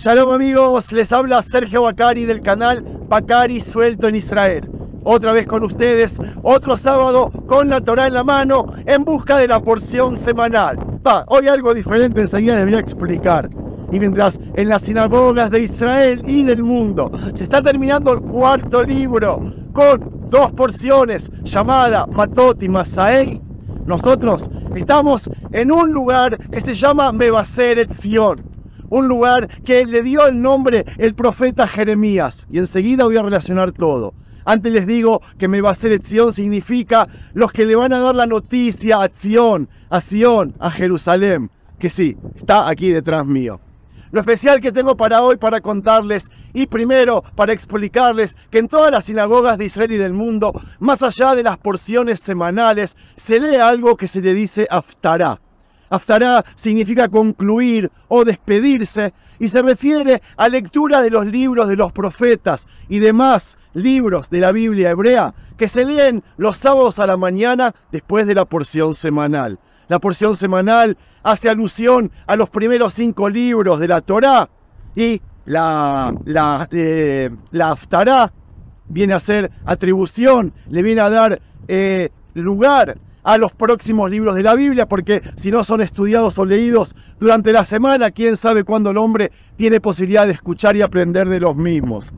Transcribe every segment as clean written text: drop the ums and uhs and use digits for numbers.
Shalom amigos, les habla Sergio Bacari del canal Bacari Suelto en Israel. Otra vez con ustedes, otro sábado con la Torá en la mano en busca de la porción semanal. Hoy algo diferente, enseguida les voy a explicar. Y mientras en las sinagogas de Israel y del mundo se está terminando el cuarto libro con dos porciones llamada Matot y Masaei, nosotros estamos en un lugar que se llama Mevaseret Zion. Un lugar que le dio el nombre el profeta Jeremías. Y enseguida voy a relacionar todo. Antes les digo que Mevaseret Zion significa los que le van a dar la noticia a Zion, a Jerusalén. Que sí, está aquí detrás mío. Lo especial que tengo para hoy para contarles y primero para explicarles que en todas las sinagogas de Israel y del mundo, más allá de las porciones semanales, se lee algo que se le dice Haftará. Haftará significa concluir o despedirse y se refiere a lectura de los libros de los profetas y demás libros de la Biblia hebrea que se leen los sábados a la mañana después de la porción semanal. La porción semanal hace alusión a los primeros 5 libros de la Torá y la Haftará viene a ser atribución, le viene a dar lugar a los próximos libros de la Biblia, porque si no son estudiados o leídos durante la semana, quién sabe cuándo el hombre tiene posibilidad de escuchar y aprender de los mismos.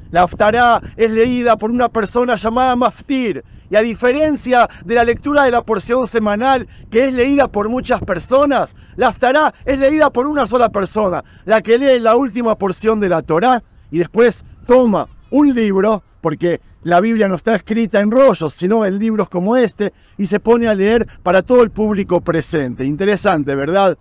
La Haftará es leída por una persona llamada Maftir, y a diferencia de la lectura de la porción semanal, que es leída por muchas personas, la Haftará es leída por una sola persona, la que lee la última porción de la Torá, y después toma un libro, porque la Biblia no está escrita en rollos, sino en libros como este, y se pone a leer para todo el público presente. Interesante, ¿verdad?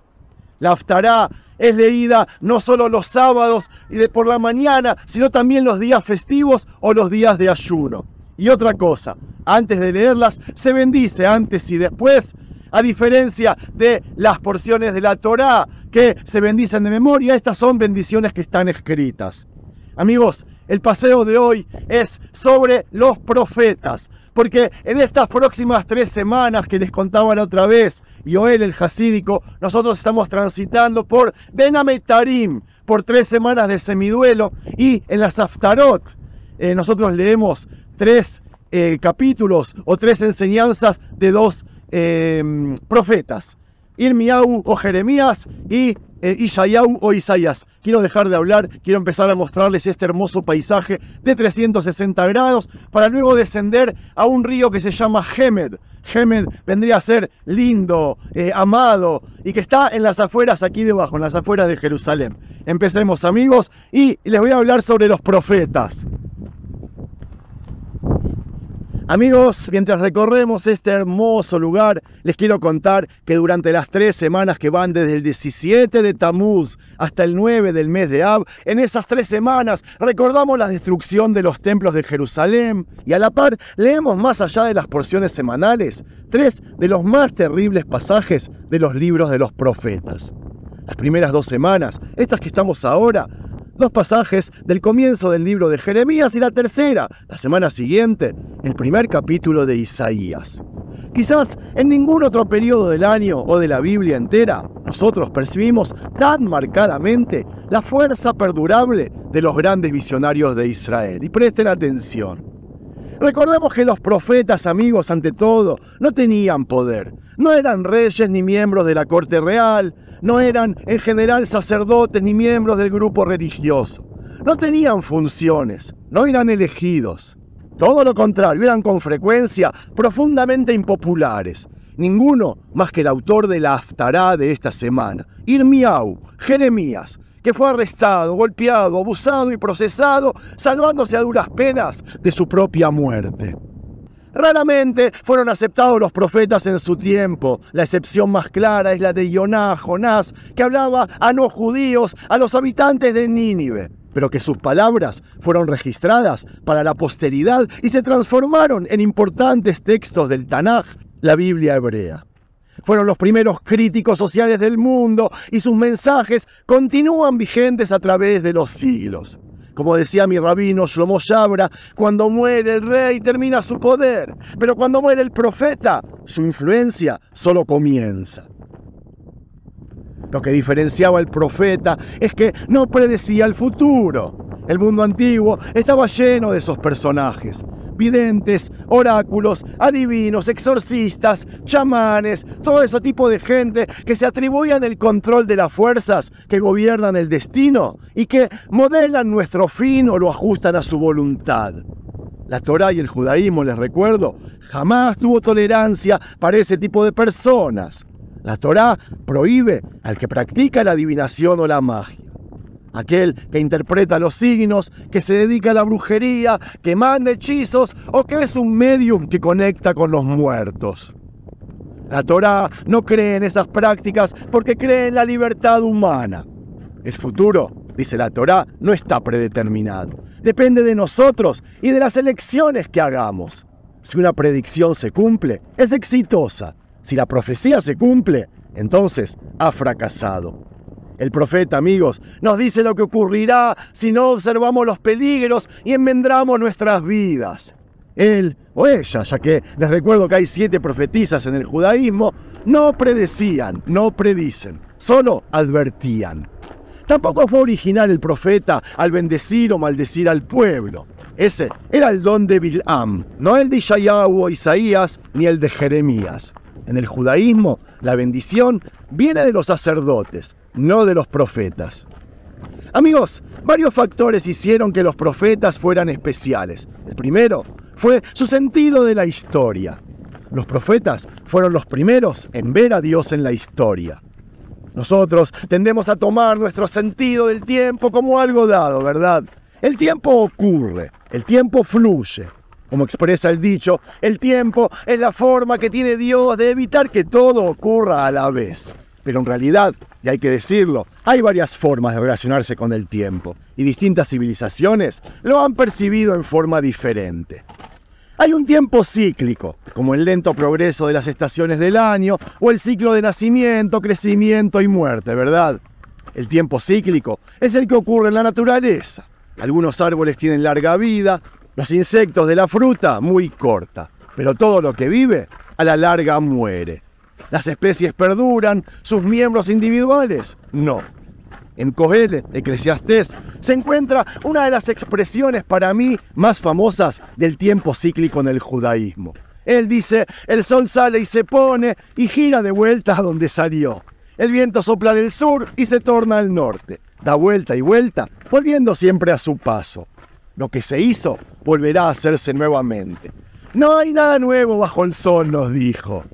La Haftará es leída no solo los sábados y por la mañana, sino también los días festivos o los días de ayuno. Y otra cosa, antes de leerlas, se bendice antes y después, a diferencia de las porciones de la Torá que se bendicen de memoria, estas son bendiciones que están escritas. Amigos, el paseo de hoy es sobre los profetas, porque en estas próximas 3 semanas que les contaba la otra vez, Yoel el Hasídico, nosotros estamos transitando por Ben Ametarim, por 3 semanas de semiduelo, y en las Haftarot nosotros leemos 3 capítulos o 3 enseñanzas de 2 profetas, Irmiau o Jeremías y Ishayahu o Isaías. Quiero dejar de hablar, quiero empezar a mostrarles este hermoso paisaje de 360 grados para luego descender a un río que se llama Hemed. Hemed vendría a ser lindo, amado, y que está en las afueras aquí debajo, en las afueras de Jerusalén. Empecemos amigos y les voy a hablar sobre los profetas. Amigos, mientras recorremos este hermoso lugar, les quiero contar que durante las 3 semanas que van desde el 17 de Tamuz hasta el 9 del mes de Ab, en esas 3 semanas recordamos la destrucción de los templos de Jerusalén y a la par leemos más allá de las porciones semanales 3 de los más terribles pasajes de los libros de los profetas. Las primeras 2 semanas, estas que estamos ahora, 2 pasajes del comienzo del libro de Jeremías y la tercera, la semana siguiente, el primer capítulo de Isaías. Quizás en ningún otro periodo del año o de la Biblia entera, nosotros percibimos tan marcadamente la fuerza perdurable de los grandes visionarios de Israel. Y presten atención. Recordemos que los profetas, amigos, ante todo, no tenían poder. No eran reyes ni miembros de la corte real. No eran, en general, sacerdotes ni miembros del grupo religioso. No tenían funciones, no eran elegidos. Todo lo contrario, eran con frecuencia profundamente impopulares. Ninguno más que el autor de la Haftará de esta semana, Irmiau, Jeremías, que fue arrestado, golpeado, abusado y procesado, salvándose a duras penas de su propia muerte. Raramente fueron aceptados los profetas en su tiempo. La excepción más clara es la de Jonás, que hablaba a no judíos, a los habitantes de Nínive, pero que sus palabras fueron registradas para la posteridad y se transformaron en importantes textos del Tanaj, la Biblia hebrea. Fueron los primeros críticos sociales del mundo y sus mensajes continúan vigentes a través de los siglos. Como decía mi rabino Shlomo Shabra, cuando muere el rey termina su poder, pero cuando muere el profeta, su influencia solo comienza. Lo que diferenciaba al profeta es que no predecía el futuro. El mundo antiguo estaba lleno de esos personajes. Videntes, oráculos, adivinos, exorcistas, chamanes, todo ese tipo de gente que se atribuían el control de las fuerzas que gobiernan el destino y que modelan nuestro fin o lo ajustan a su voluntad. La Torá y el judaísmo, les recuerdo, jamás tuvo tolerancia para ese tipo de personas. La Torá prohíbe al que practica la adivinación o la magia. Aquel que interpreta los signos, que se dedica a la brujería, que manda hechizos o que es un medium que conecta con los muertos. La Torá no cree en esas prácticas porque cree en la libertad humana. El futuro, dice la Torá, no está predeterminado. Depende de nosotros y de las elecciones que hagamos. Si una predicción se cumple, es exitosa. Si la profecía se cumple, entonces ha fracasado. El profeta, amigos, nos dice lo que ocurrirá si no observamos los peligros y enmendramos nuestras vidas. Él o ella, ya que les recuerdo que hay 7 profetisas en el judaísmo, no predecían, no predicen, solo advertían. Tampoco fue original el profeta al bendecir o maldecir al pueblo. Ese era el don de Bilam, no el de Isaías o Isaías ni el de Jeremías. En el judaísmo, la bendición viene de los sacerdotes, no de los profetas. Amigos, varios factores hicieron que los profetas fueran especiales. El primero fue su sentido de la historia. Los profetas fueron los primeros en ver a Dios en la historia. Nosotros tendemos a tomar nuestro sentido del tiempo como algo dado, ¿verdad? El tiempo ocurre, el tiempo fluye. Como expresa el dicho, el tiempo es la forma que tiene Dios de evitar que todo ocurra a la vez. Pero en realidad, y hay que decirlo, hay varias formas de relacionarse con el tiempo, y distintas civilizaciones lo han percibido en forma diferente. Hay un tiempo cíclico, como el lento progreso de las estaciones del año, o el ciclo de nacimiento, crecimiento y muerte, ¿verdad? El tiempo cíclico es el que ocurre en la naturaleza. Algunos árboles tienen larga vida, los insectos de la fruta muy corta, pero todo lo que vive a la larga muere. ¿Las especies perduran? ¿Sus miembros individuales? No. En Coelet, Eclesiastés, se encuentra una de las expresiones para mí más famosas del tiempo cíclico en el judaísmo. Él dice, el sol sale y se pone y gira de vuelta a donde salió. El viento sopla del sur y se torna al norte. Da vuelta y vuelta, volviendo siempre a su paso. Lo que se hizo volverá a hacerse nuevamente. No hay nada nuevo bajo el sol, nos dijo.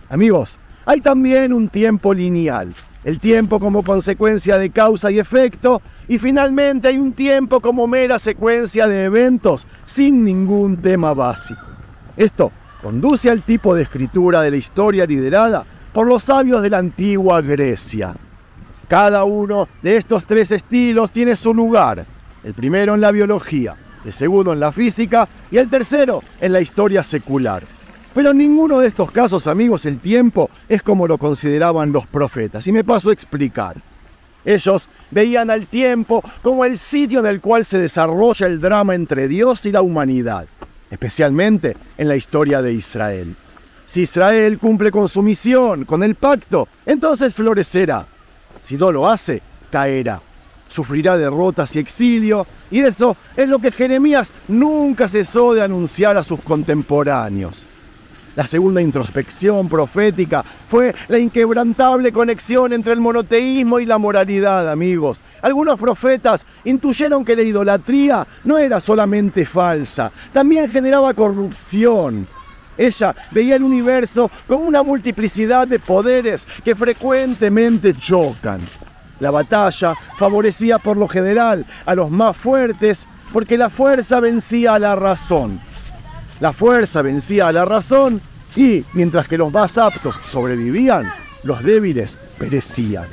Amigos, hay también un tiempo lineal, el tiempo como consecuencia de causa y efecto, y finalmente hay un tiempo como mera secuencia de eventos sin ningún tema básico. Esto conduce al tipo de escritura de la historia liderada por los sabios de la antigua Grecia. Cada uno de estos 3 estilos tiene su lugar, el primero en la biología, el segundo en la física y el tercero en la historia secular. Pero en ninguno de estos casos, amigos, el tiempo es como lo consideraban los profetas. Y me paso a explicar. Ellos veían al tiempo como el sitio en el cual se desarrolla el drama entre Dios y la humanidad, especialmente en la historia de Israel. Si Israel cumple con su misión, con el pacto, entonces florecerá. Si no lo hace, caerá. Sufrirá derrotas y exilio, y eso es lo que Jeremías nunca cesó de anunciar a sus contemporáneos. La segunda introspección profética fue la inquebrantable conexión entre el monoteísmo y la moralidad, amigos. Algunos profetas intuyeron que la idolatría no era solamente falsa, también generaba corrupción. Ella veía el universo como una multiplicidad de poderes que frecuentemente chocan. La batalla favorecía por lo general a los más fuertes porque la fuerza vencía a la razón. La fuerza vencía a la razón y, mientras que los más aptos sobrevivían, los débiles perecían.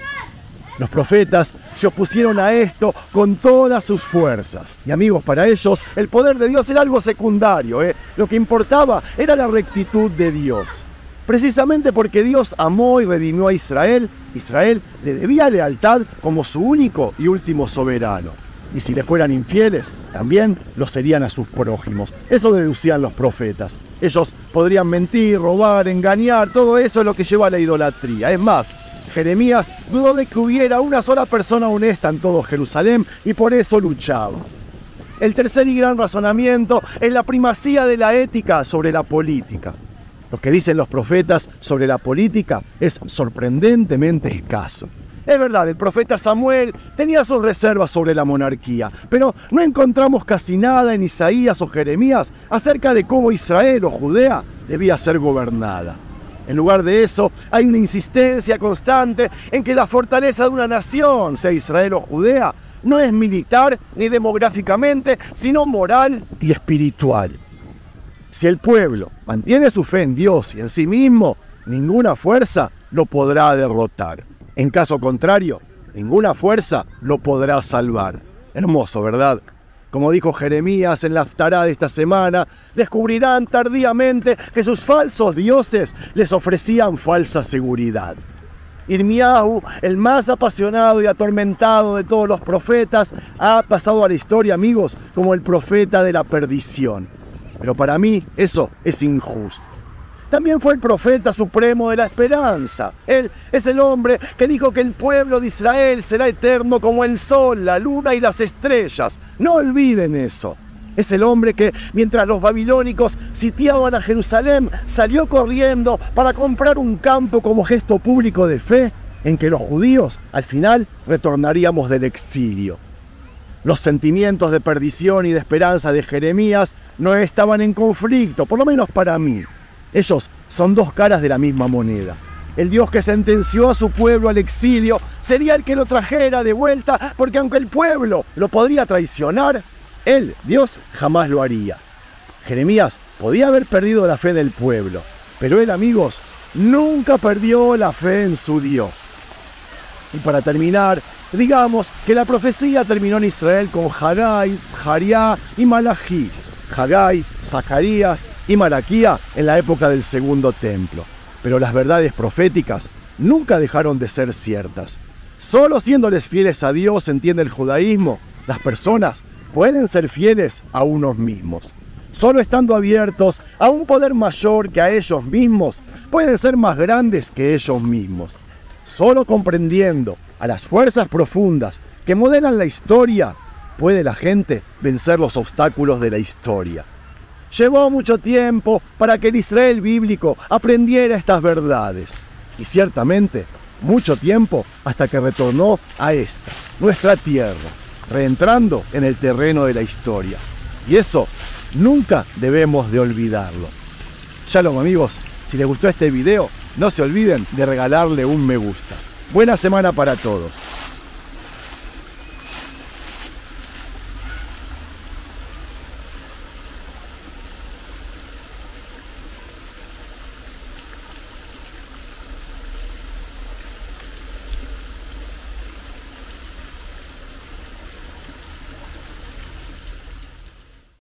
Los profetas se opusieron a esto con todas sus fuerzas. Y amigos, para ellos el poder de Dios era algo secundario. Lo que importaba era la rectitud de Dios. Precisamente porque Dios amó y redimió a Israel, Israel le debía lealtad como su único y último soberano. Y si le fueran infieles, también lo serían a sus prójimos. Eso deducían los profetas. Ellos podrían mentir, robar, engañar, todo eso es lo que lleva a la idolatría. Es más, Jeremías dudó de que hubiera una sola persona honesta en todo Jerusalén y por eso luchaba. El tercer y gran razonamiento es la primacía de la ética sobre la política. Lo que dicen los profetas sobre la política es sorprendentemente escaso. Es verdad, el profeta Samuel tenía sus reservas sobre la monarquía, pero no encontramos casi nada en Isaías o Jeremías acerca de cómo Israel o Judea debía ser gobernada. En lugar de eso, hay una insistencia constante en que la fortaleza de una nación, sea Israel o Judea, no es militar ni demográficamente, sino moral y espiritual. Si el pueblo mantiene su fe en Dios y en sí mismo, ninguna fuerza lo podrá derrotar. En caso contrario, ninguna fuerza lo podrá salvar. Hermoso, ¿verdad? Como dijo Jeremías en la Haftará de esta semana, descubrirán tardíamente que sus falsos dioses les ofrecían falsa seguridad. Irmiyahu, el más apasionado y atormentado de todos los profetas, ha pasado a la historia, amigos, como el profeta de la perdición. Pero para mí eso es injusto. También fue el profeta supremo de la esperanza. Él es el hombre que dijo que el pueblo de Israel será eterno como el sol, la luna y las estrellas. No olviden eso. Es el hombre que, mientras los babilónicos sitiaban a Jerusalén, salió corriendo para comprar un campo como gesto público de fe en que los judíos, al final, retornaríamos del exilio. Los sentimientos de perdición y de esperanza de Jeremías no estaban en conflicto, por lo menos para mí. Ellos son dos caras de la misma moneda. El Dios que sentenció a su pueblo al exilio sería el que lo trajera de vuelta, porque aunque el pueblo lo podría traicionar, él, Dios, jamás lo haría. Jeremías podía haber perdido la fe del pueblo, pero él, amigos, nunca perdió la fe en su Dios. Y para terminar, digamos que la profecía terminó en Israel con Hagai, Zachariah y Malaquí. Hagai, Zacarías y Malaquía en la época del Segundo Templo. Pero las verdades proféticas nunca dejaron de ser ciertas. Solo siéndoles fieles a Dios, entiende el judaísmo, las personas pueden ser fieles a unos mismos. Solo estando abiertos a un poder mayor que a ellos mismos, pueden ser más grandes que ellos mismos. Solo comprendiendo a las fuerzas profundas que modelan la historia, puede la gente vencer los obstáculos de la historia. Llevó mucho tiempo para que el Israel bíblico aprendiera estas verdades. Y ciertamente, mucho tiempo hasta que retornó a esta, nuestra tierra, reentrando en el terreno de la historia. Y eso nunca debemos de olvidarlo. Shalom, amigos. Si les gustó este video, no se olviden de regalarle un me gusta. Buena semana para todos.